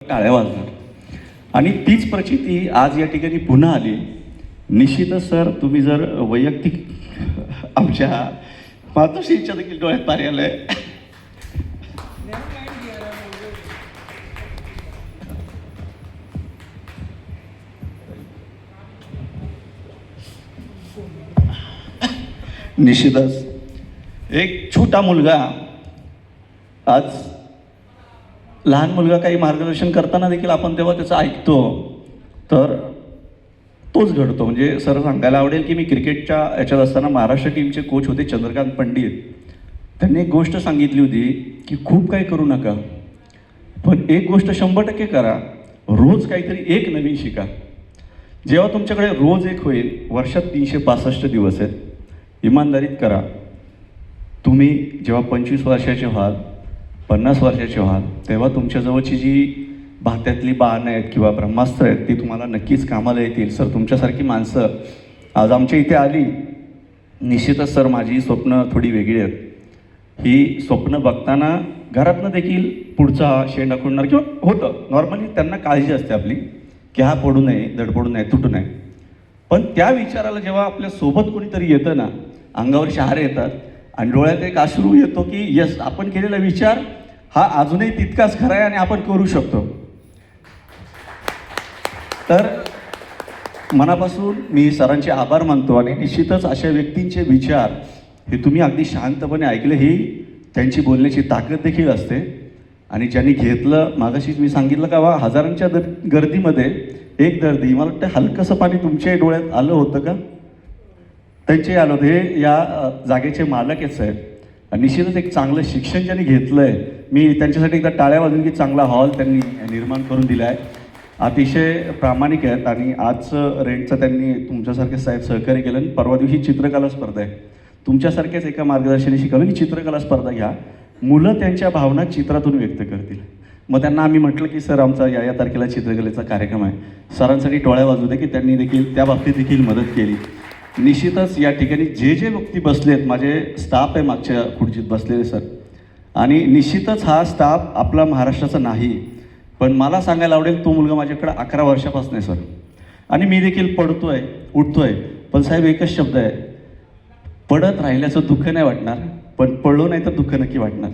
टाळ्या वाजणार. आणि तीच प्रचिती आज या ठिकाणी पुन्हा आली. निश्चितच सर, तुम्ही जर वैयक्तिक आमच्या मातोश्रीच्या देखील डोळ्यात पाणी आलंय. निश्चितच एक छोटा मुलगा, आज लहान मुलगा काही मार्गदर्शन करताना देखील आपण तेव्हा त्याचं ऐकतो, तर तोच घडतो. म्हणजे सर सांगायला आवडेल की मी क्रिकेटच्या याच्यात असताना महाराष्ट्र टीमचे कोच होते चंद्रकांत पंडित. त्यांनी एक गोष्ट सांगितली होती की खूप काही करू नका, पण एक गोष्ट 100% करा, रोज काहीतरी एक नवीन शिका. जेव्हा तुमच्याकडे रोज एक होईल, वर्षात 365 दिवस आहेत, इमानदारीत करा. तुम्ही जेव्हा 25 वर्षाचे व्हाल, 50 वर्षाचे व्हाल, तेव्हा तुमच्याजवळची जी भात्यातली बाण आहेत किंवा ब्रह्मास्त्र आहेत ती तुम्हाला नक्कीच कामाला येतील. सर, तुमच्यासारखी माणसं आज आमच्या इथे आली. निश्चितच सर, माझी स्वप्न थोडी वेगळी आहेत. ही स्वप्न बघताना घरातनं देखील पुढचा शेंडा खोडणार किंवा होतं नॉर्मली, त्यांना काळजी असते आपली की हा पडू नये, धडपडू नये, तुटू नये. पण त्या विचाराला जेव्हा आपल्या सोबत कोणीतरी येतं ना, अंगावर शहारे येतात आणि डोळ्यात एक अश्रू येतो की यस, आपण केलेला विचार हा अजूनही तितकाच खरा आहे आणि आपण करू शकतो. तर मनापासून मी सरांचे आभार मानतो. आणि निश्चितच अशा व्यक्तींचे विचार हे तुम्ही अगदी शांतपणे ऐकले, ही त्यांची बोलण्याची ताकद देखील असते. आणि ज्यांनी घेतलं, मागाशीच मी सांगितलं का बा हजारांच्या गर्दीमध्ये एक दर्दी, मला वाटतं हलकंसं पाणी तुमच्या डोळ्यात आलं होतं का? त्यांचे आलं होतं. हे या जागेचे मालकच आहेत. आणि निश्चितच एक चांगलं शिक्षण ज्यांनी घेतलं आहे, मी त्यांच्यासाठी एकदा टाळ्या वाजून की चांगला हॉल त्यांनी निर्माण करून दिला आहे. अतिशय प्रामाणिक आहेत. आणि आजचं रेंटचं त्यांनी तुमच्यासारखे साहेब सहकार्य केलं. आणि परवा दिवशी चित्रकला स्पर्धा आहे, तुमच्यासारख्याच एका मार्गदर्शनाने शिकवलं की चित्रकला स्पर्धा घ्या, मुलं त्यांच्या भावना चित्रातून व्यक्त करतील. मग त्यांना आम्ही म्हटलं की सर, आमचा या तारखेला चित्रकलेचा कार्यक्रम आहे, सरांसाठी टोळ्या वाजू दे, की त्यांनी देखील त्या बाबतीत देखील मदत केली. निश्चितच या ठिकाणी जे जे व्यक्ती बसले आहेत, माझे स्टाफ आहे मागच्या खुर्चीत बसलेले सर. आणि निश्चितच हा स्टाफ आपला महाराष्ट्राचा नाही, पण मला सांगायला आवडेल तो मुलगा माझ्याकडे 11 वर्षापासून आहे सर. आणि मी देखील पडतोय, उठतोय, पण साहेब एकच शब्द आहे, पडत राहिल्याचं दुःख नाही वाटणार, पण पडलो नाही तर दुःख नक्की वाटणार.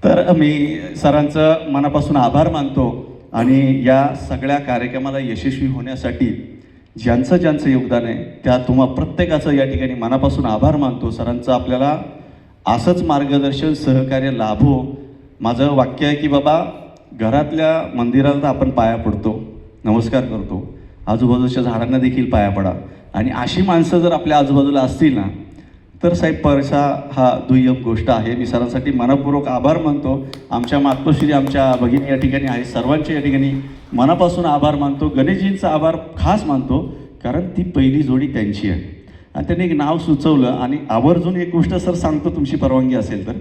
तर मी सरांचं मनापासून आभार मानतो. आणि या सगळ्या कार्यक्रमाला यशस्वी होण्यासाठी ज्यांचं ज्यांचं योगदान आहे त्या तुम्हा प्रत्येकाचं या ठिकाणी मनापासून आभार मानतो. सरांचं आपल्याला असंच मार्गदर्शन, सहकार्य लाभो. माझं वाक्य आहे की बाबा, घरातल्या मंदिराला तर आपण पाया पडतो, नमस्कार करतो, आजूबाजूच्या झाडांना देखील पाया पडा. आणि अशी माणसं जर आपल्या आजूबाजूला असतील ना, तर साहेब पैसा हा दुय्यम गोष्ट आहे. मी सरांसाठी मनपूर्वक आभार मानतो. आमच्या मातोश्री, आमच्या भगिनी या ठिकाणी आहे, सर्वांचे या ठिकाणी मनापासून आभार मानतो. गणेशजींचा आभार खास मानतो, कारण ती पहिली जोडी त्यांची आहे. आणि त्यांनी एक नाव सुचवलं. आणि आवर्जून एक गोष्ट सर सांगतो, तुमची परवानगी असेल तर.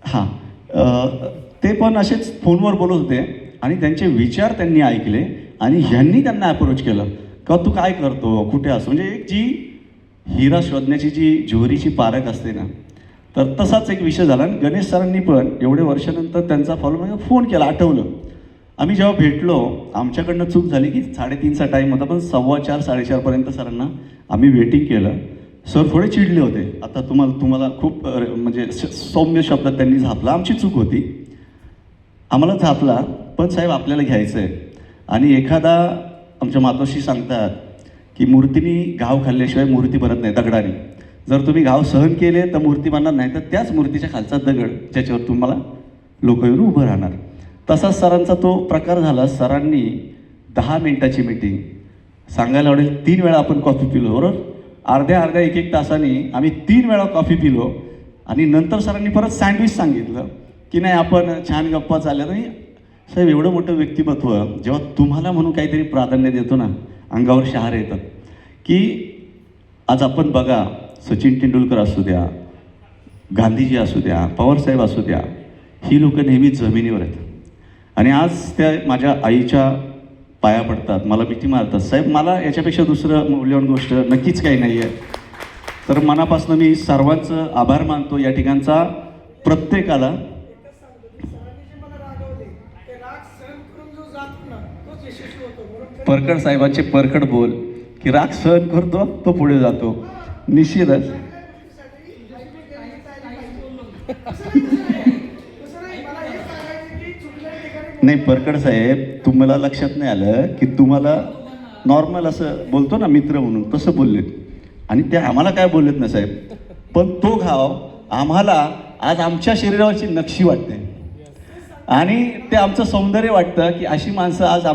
हां, ते पण असेच फोनवर बोलत होते आणि त्यांचे विचार त्यांनी ऐकले आणि ह्यांनी त्यांना अप्रोच केलं का तू काय करतो, कुठे असतो. म्हणजे एक जी हिरा शोधण्याची जी ज्वेलरीची पारख असते ना, तर तसाच एक विषय झाला. आणि गणेश सरांनी पण एवढे वर्षानंतर त्यांचा फॉलो म्हणजे फोन केला, आठवलं. आम्ही जेव्हा भेटलो, आमच्याकडनं चूक झाली की 3:30चा टाईम होता, पण 4:15 4:30पर्यंत सरांना आम्ही वेटिंग केलं. सर थोडे चिडले होते, आता तुम्हाला खूप म्हणजे सौम्य शब्दात त्यांनी झापला. आमची चूक होती, आम्हाला झापला, पण साहेब आपल्याला घ्यायचं आहे. आणि एखादा आमच्या मातोश्री सांगतात की मूर्तीनी घाव खाल्ल्याशिवाय मूर्ती बनत नाही, दगडाने. जर तुम्ही घाव सहन केले तर मूर्ती बनणार नाही, तर त्याच मूर्तीच्या खालचा दगड ज्याच्यावर तुम्हाला लोक येऊन उभं राहणार. तसाच सरांचा तो प्रकार झाला. सरांनी 10 मिनिटाची मीटिंग, सांगायला आवडेल 3 वेळा आपण कॉफी पिलो, बरोबर. अर्ध्या 1-1 तासाने आम्ही 3 वेळा कॉफी पिलो. आणि नंतर सरांनी परत सँडविच सांगितलं की नाही आपण छान गप्पा चालल्या. नाही साहेब, एवढं मोठं व्यक्तिमत्व जेव्हा तुम्हाला म्हणून काहीतरी प्राधान्य देतो ना, अंगावर शहारे येतात. की आज आपण बघा, सचिन तेंडुलकर असू द्या, गांधीजी असू द्या, पवारसाहेब असू द्या, ही लोक नेहमी जमिनीवर आहेत. आणि आज त्या माझ्या आईच्या पाया पडतात, मला मिठी मारतात. साहेब, मला याच्यापेक्षा दुसरं मौल्यवान गोष्ट नक्कीच काही नाही आहे. तर मनापासून मी सर्वांचं आभार मानतो. या ठिकाणचा प्रत्येकाला सहन करून जो जातो ना तोच यशस्वी होतो. म्हणून परकड साहेबांचे परकड बोल की राग सहन करतो तो पुढे जातो. निश्चितच नाही परकड साहेब, तुम्हाला लक्षात नाही आलं की तुम्हाला नॉर्मल असं बोलतो ना मित्र म्हणून तसं बोललेत आणि ते आम्हाला काय बोललेत ना साहेब, पण तो घाव आम्हाला आज आमच्या शरीरावरची नक्षी वाटते आणि ते आमचं सौंदर्य वाटतं की अशी माणसं आज